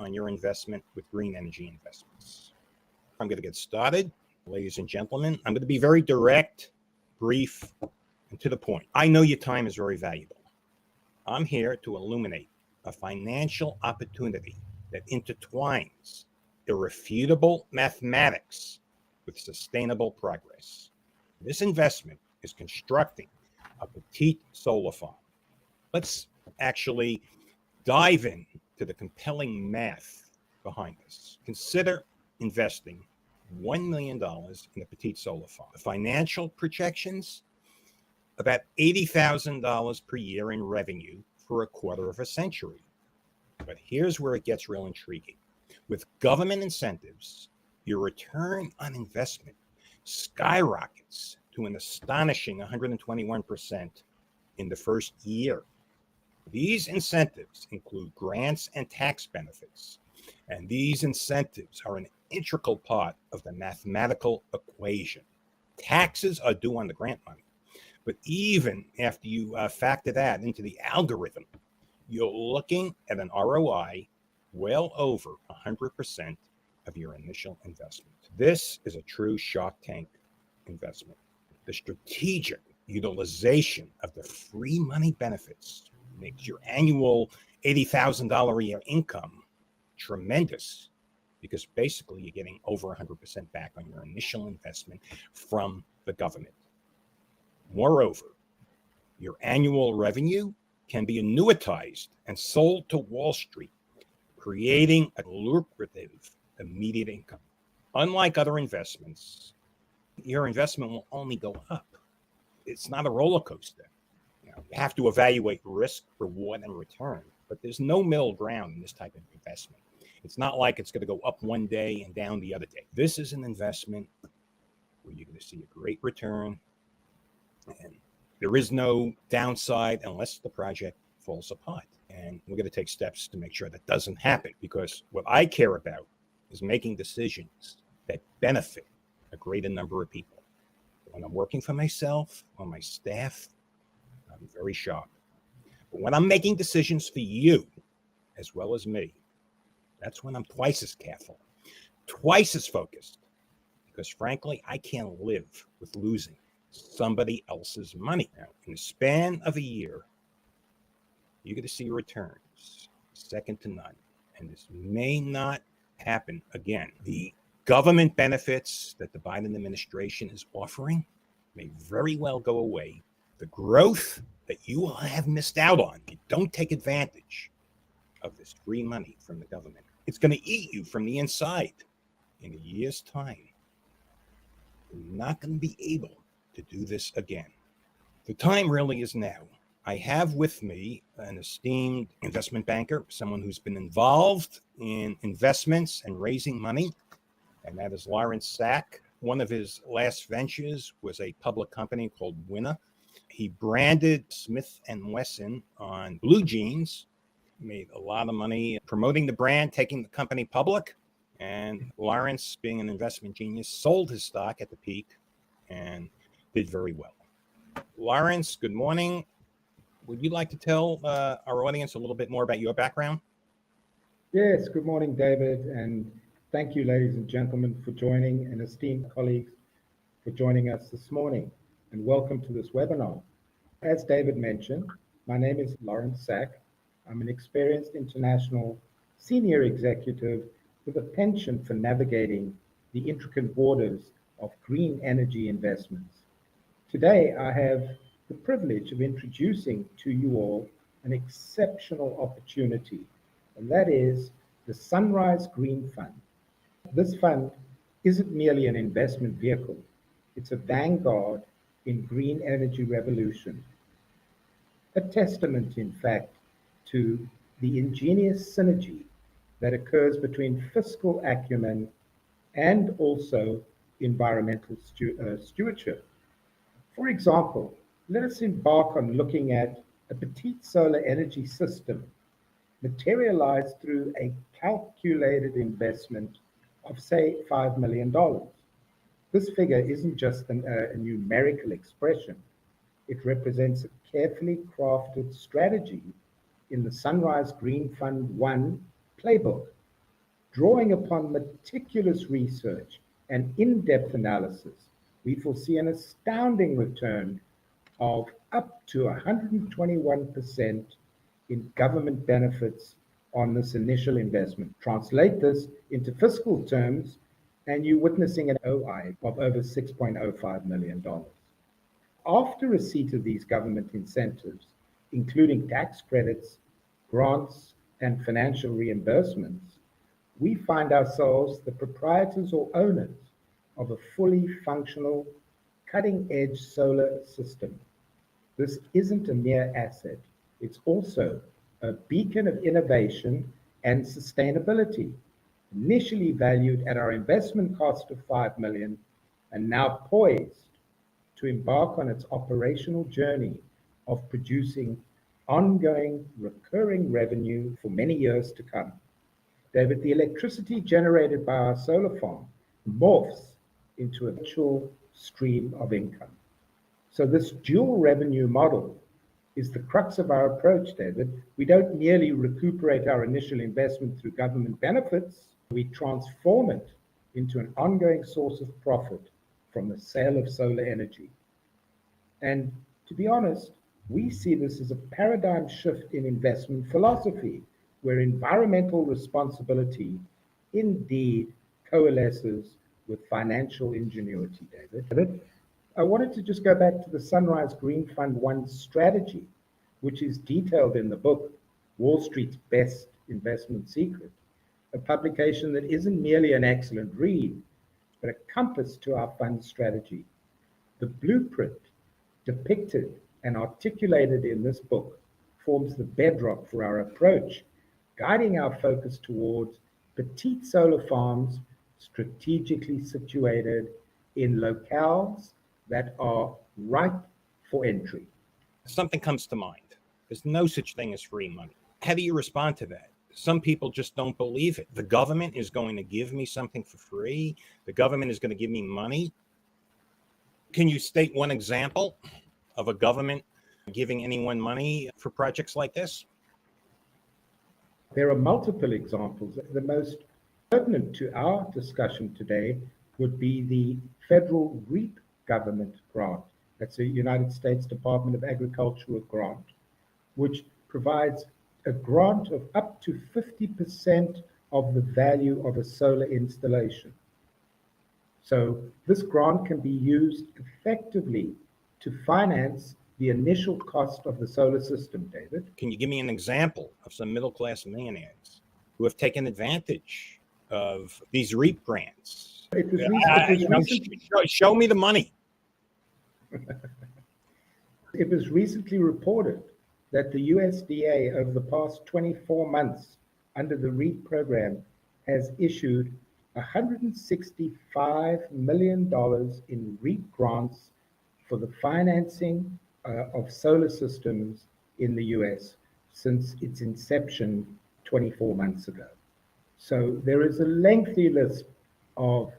on your investment with green energy investments. I'm going to get started. Ladies and gentlemen, I'm going to be very direct, brief, and to the point. I know your time is very valuable. I'm here to illuminate a financial opportunity that intertwines irrefutable mathematics with sustainable progress. This investment is constructing a petite solar farm. Let's actually dive in to the compelling math behind this. Consider investing $1 million in a petite solar farm. The financial projections, about $80,000 per year in revenue for a quarter of a century. But here's where it gets real intriguing. With government incentives, your return on investment skyrockets to an astonishing 121% in the first year. These incentives include grants and tax benefits, and these incentives are an integral part of the mathematical equation. Taxes are due on the grant money, but even after you factor that into the algorithm, you're looking at an ROI well over 100% of your initial investment. This is a true Shark Tank investment. The strategic utilization of the free money benefits makes your annual $80,000 a year income tremendous, because basically you're getting over 100% back on your initial investment from the government. Moreover, your annual revenue can be annuitized and sold to Wall Street, creating a lucrative immediate income. Unlike other investments, your investment will only go up. It's not a roller coaster. You have to evaluate risk, reward, and return, but there's no middle ground in this type of investment. It's not like it's going to go up one day and down the other day. This is an investment where you're going to see a great return, and there is no downside unless the project falls apart. And we're going to take steps to make sure that doesn't happen, because what I care about is making decisions that benefit a greater number of people. When I'm working for myself or my staff, I'm very sharp. But when I'm making decisions for you, as well as me, that's when I'm twice as careful, twice as focused, because frankly, I can't live with losing somebody else's money. Now, in the span of a year, you're going to see returns second to none, and this may not happen again. The government benefits that the Biden administration is offering may very well go away. The growth that you will have missed out on if you don't take advantage of this free money from the government, it's going to eat you from the inside. In a year's time, you're not going to be able to do this again. The time really is now. I have with me an esteemed investment banker, someone who's been involved in investments and raising money, and that is Lawrence Sack. One of his last ventures was a public company called Winner. He branded Smith & Wesson on blue jeans, made a lot of money promoting the brand, taking the company public. And Lawrence, being an investment genius, sold his stock at the peak and did very well. Lawrence, good morning. Would you like to tell our audience a little bit more about your background? Yes, good morning, David, and thank you, ladies and gentlemen, for joining, and esteemed colleagues for joining us this morning, and welcome to this webinar. As David mentioned, my name is Lawrence Sack. I'm an experienced international senior executive with a penchant for navigating the intricate waters of green energy investments. Today, I have the privilege of introducing to you all an exceptional opportunity, and that is the Sunrise Green Fund. This fund isn't merely an investment vehicle, it's a vanguard in green energy revolution. A testament, in fact, to the ingenious synergy that occurs between fiscal acumen and also environmental stewardship. For example, let us embark on looking at a petite solar energy system materialized through a calculated investment of, say, $5 million. This figure isn't just a numerical expression. It represents a carefully crafted strategy in the Sunrise Green Fund 1 playbook. Drawing upon meticulous research and in-depth analysis, we foresee an astounding return of up to 121% in government benefits on this initial investment. Translate this into fiscal terms, and you're witnessing an ROI of over $6.05 million. After receipt of these government incentives, including tax credits, grants, and financial reimbursements, we find ourselves the proprietors or owners of a fully functional, cutting-edge solar system. This isn't a mere asset, it's also a beacon of innovation and sustainability, initially valued at our investment cost of $5 million and now poised to embark on its operational journey of producing ongoing recurring revenue for many years to come. David, the electricity generated by our solar farm morphs into a virtual stream of income. So this dual revenue model is the crux of our approach, David. We don't merely recuperate our initial investment through government benefits, we transform it into an ongoing source of profit from the sale of solar energy. And to be honest, we see this as a paradigm shift in investment philosophy, where environmental responsibility indeed coalesces with financial ingenuity, David. I wanted to just go back to the Sunrise Green Fund 1 strategy, which is detailed in the book, Wall Street's Best Investment Secret, a publication that isn't merely an excellent read, but a compass to our fund strategy. The blueprint depicted and articulated in this book forms the bedrock for our approach, guiding our focus towards petite solar farms strategically situated in locales that are ripe for entry. Something comes to mind. There's no such thing as free money. How do you respond to that? Some people just don't believe it. The government is going to give me something for free. The government is going to give me money. Can you state one example of a government giving anyone money for projects like this? There are multiple examples. The most pertinent to our discussion today would be the federal REAP government grant. That's a United States Department of Agriculture grant, which provides a grant of up to 50% of the value of a solar installation. So this grant can be used effectively to finance the initial cost of the solar system, David. Can you give me an example of some middle-class millionaires who have taken advantage of these REAP grants? Show me the money. It was recently reported that the USDA over the past 24 months under the REAP program has issued $165 million in REAP grants for the financing of solar systems in the US since its inception 24 months ago. So there is a lengthy list of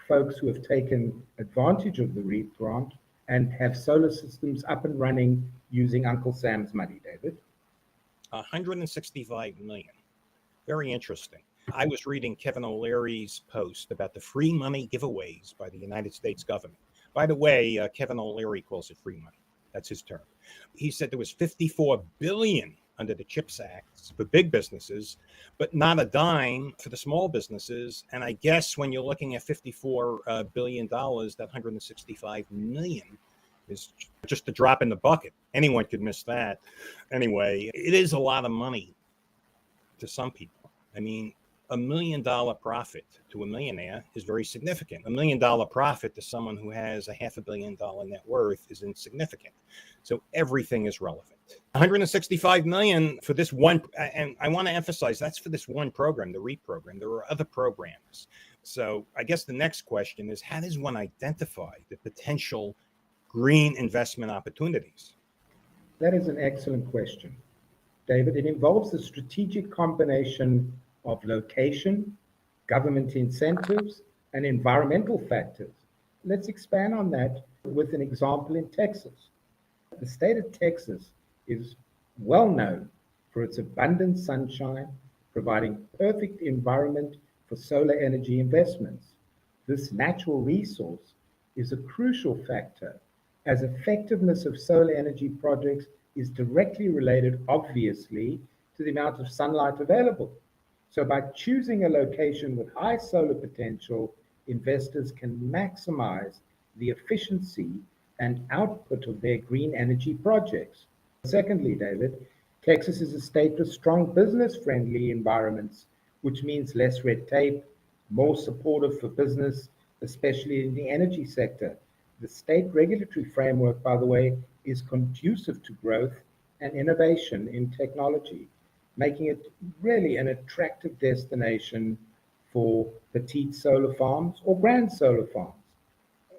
folks who have taken advantage of the REAP grant and have solar systems up and running using Uncle Sam's money, David. 165 million. Very interesting. I was reading Kevin O'Leary's post about the free money giveaways by the United States government. By the way, Kevin O'Leary calls it free money. That's his term. He said there was 54 billion under the CHIPS Act for big businesses, but not a dime for the small businesses. And I guess when you're looking at $54 billion, that 165 million is just a drop in the bucket. Anyone could miss that. Anyway, it is a lot of money to some people. I mean, $1 million profit to a millionaire is very significant. $1 million profit to someone who has a $500 million net worth is insignificant. So everything is relevant. 165 million for this one, and I want to emphasize that's for this one program, the REAP program. There are other programs. So I guess the next question is, how does one identify the potential green investment opportunities? That is an excellent question, David. It involves a strategic combination of location, government incentives, and environmental factors. Let's expand on that with an example in Texas. The state of Texas is well known for its abundant sunshine, providing perfect environment for solar energy investments. This natural resource is a crucial factor, as effectiveness of solar energy projects is directly related, obviously, to the amount of sunlight available. So by choosing a location with high solar potential, investors can maximize the efficiency and output of their green energy projects. Secondly, David, Texas is a state with strong business-friendly environments, which means less red tape, more supportive for business, especially in the energy sector. The state regulatory framework, by the way, is conducive to growth and innovation in technology, making it really an attractive destination for petite solar farms or grand solar farms.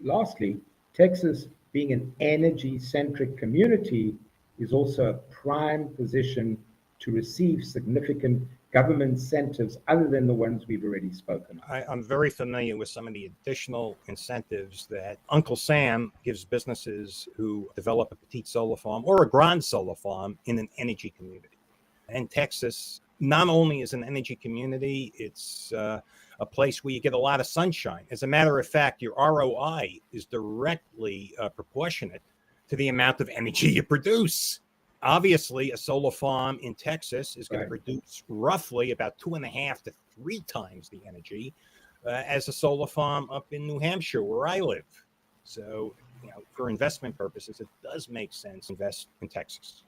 Lastly, Texas, being an energy-centric community, is also a prime position to receive significant government incentives other than the ones we've already spoken of. I'm very familiar with some of the additional incentives that Uncle Sam gives businesses who develop a petite solar farm or a grand solar farm in an energy community. And Texas not only is an energy community, it's a place where you get a lot of sunshine. As a matter of fact, your ROI is directly proportionate to the amount of energy you produce. Obviously, a solar farm in Texas is going to produce roughly about 2.5 to 3 times the energy as a solar farm up in New Hampshire, where I live. So, for investment purposes, it does make sense to invest in Texas.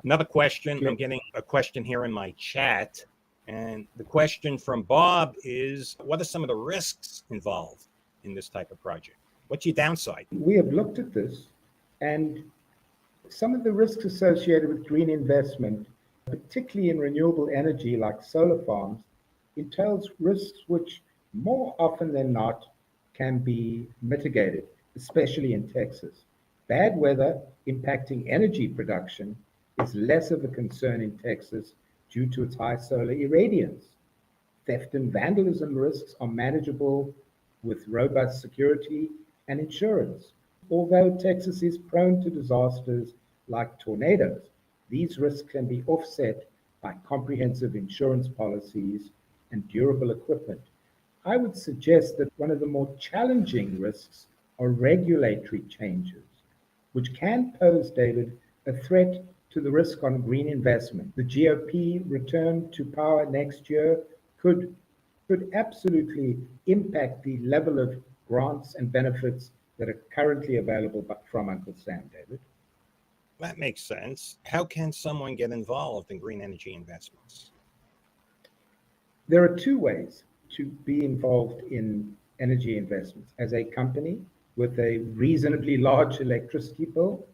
Another question, I'm getting a question here in my chat. And the question from Bob is, what are some of the risks involved in this type of project? What's your downside? We have looked at this, and some of the risks associated with green investment, particularly in renewable energy like solar farms, entails risks which more often than not can be mitigated, especially in Texas. Bad weather impacting energy production is less of a concern in Texas due to its high solar irradiance. Theft and vandalism risks are manageable with robust security and insurance. Although Texas is prone to disasters like tornadoes, these risks can be offset by comprehensive insurance policies and durable equipment. I would suggest that one of the more challenging risks are regulatory changes, which can pose, David, a threat to the risk on green investment. The GOP return to power next year could absolutely impact the level of grants and benefits that are currently available from Uncle Sam, David. That makes sense. How can someone get involved in green energy investments? There are 2 ways to be involved in energy investments. As a company with a reasonably large electricity bill,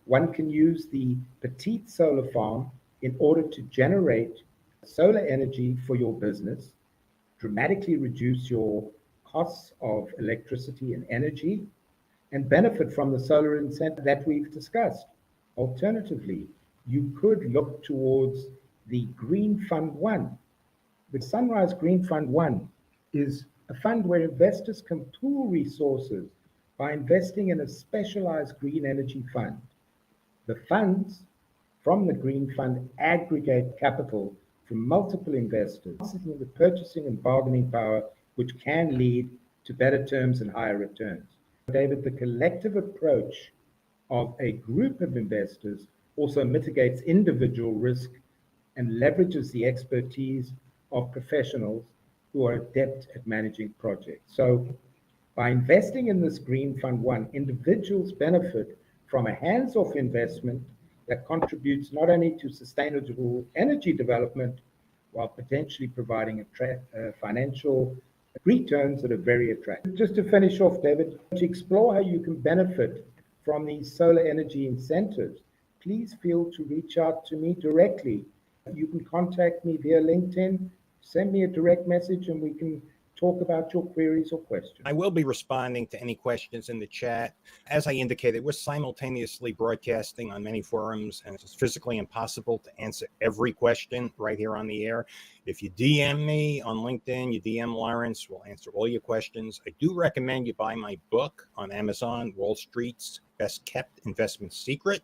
one can use the petite solar farm in order to generate solar energy for your business, dramatically reduce your costs of electricity and energy, and benefit from the solar incentive that we've discussed. Alternatively, you could look towards the Green Fund 1. The Sunrise Green Fund 1 is a fund where investors can pool resources by investing in a specialized green energy fund. The funds from the Green Fund aggregate capital from multiple investors, in the purchasing and bargaining power, which can lead to better terms and higher returns. David, the collective approach of a group of investors also mitigates individual risk and leverages the expertise of professionals who are adept at managing projects. So by investing in this Green Fund 1, individuals benefit from a hands-off investment that contributes not only to sustainable energy development, while potentially providing financial returns that are very attractive. Just to finish off, David, to explore how you can benefit from these solar energy incentives, please feel to reach out to me directly. You can contact me via LinkedIn, send me a direct message, and we can talk about your queries or questions. I will be responding to any questions in the chat. As I indicated, we're simultaneously broadcasting on many forums, and it's physically impossible to answer every question right here on the air. If you DM me on LinkedIn, you DM Lawrence, we'll answer all your questions. I do recommend you buy my book on Amazon, Wall Street's Best Kept Investment Secret.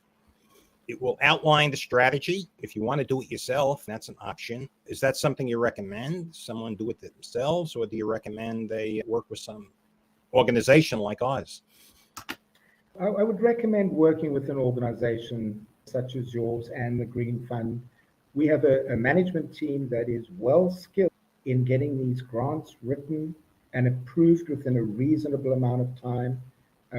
It will outline the strategy. If you want to do it yourself, that's an option. Is that something you recommend? Someone do it themselves, or do you recommend they work with some organization like ours? I would recommend working with an organization such as yours and the Green Fund. We have a management team that is well skilled in getting these grants written and approved within a reasonable amount of time.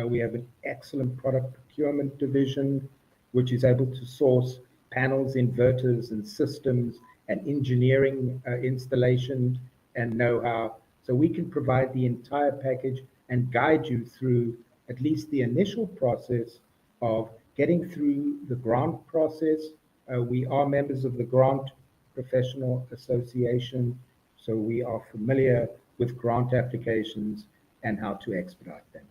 We have an excellent product procurement division, which is able to source panels, inverters, and systems and engineering installation and know-how. So we can provide the entire package and guide you through at least the initial process of getting through the grant process. We are members of the Grant Professional Association, so we are familiar with grant applications and how to expedite them.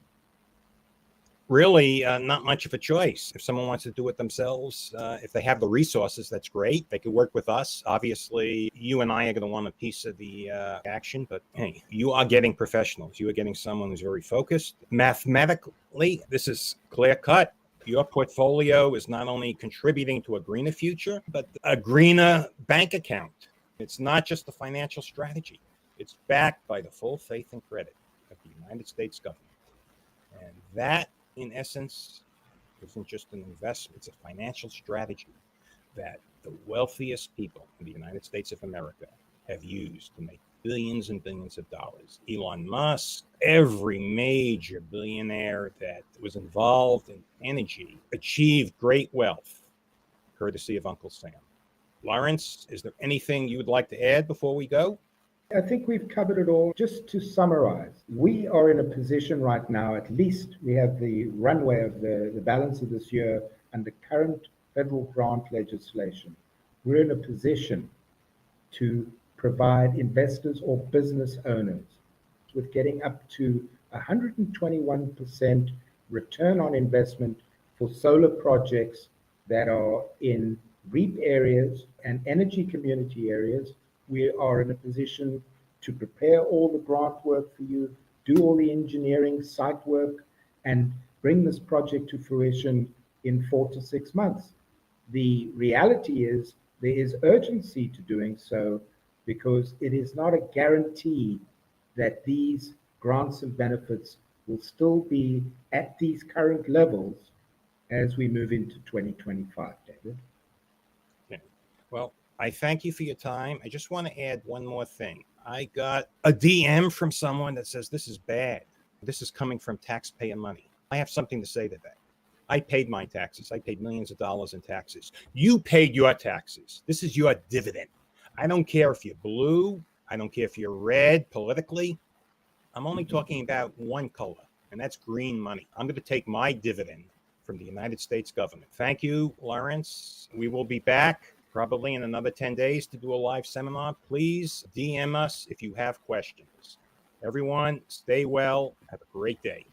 Really, not much of a choice. If someone wants to do it themselves, if they have the resources, that's great. They could work with us. Obviously, you and I are going to want a piece of the action, but hey, you are getting professionals. You are getting someone who's very focused. Mathematically, this is clear cut. Your portfolio is not only contributing to a greener future, but a greener bank account. It's not just the financial strategy. It's backed by the full faith and credit of the United States government. And that, in essence, isn't just an investment, it's a financial strategy that the wealthiest people in the United States of America have used to make billions and billions of dollars. Elon Musk, every major billionaire that was involved in energy achieved great wealth, courtesy of Uncle Sam. Lawrence, is there anything you would like to add before we go? I think we've covered it all. Just to summarize, we are in a position right now, at least we have the runway of the balance of this year under current federal grant legislation. We're in a position to provide investors or business owners with getting up to 121% return on investment for solar projects that are in REAP areas and energy community areas. We are in a position to prepare all the grant work for you, do all the engineering, site work, and bring this project to fruition in 4 to 6 months. The reality is there is urgency to doing so because it is not a guarantee that these grants and benefits will still be at these current levels as we move into 2025, David. Okay. Well, I thank you for your time. I just want to add one more thing. I got a DM from someone that says, this is bad. This is coming from taxpayer money. I have something to say to that. I paid my taxes. I paid millions of dollars in taxes. You paid your taxes. This is your dividend. I don't care if you're blue. I don't care if you're red politically. I'm only talking about one color, and that's green money. I'm going to take my dividend from the United States government. Thank you, Lawrence. We will be back probably in another 10 days to do a live seminar. Please DM us if you have questions. Everyone, stay well. Have a great day.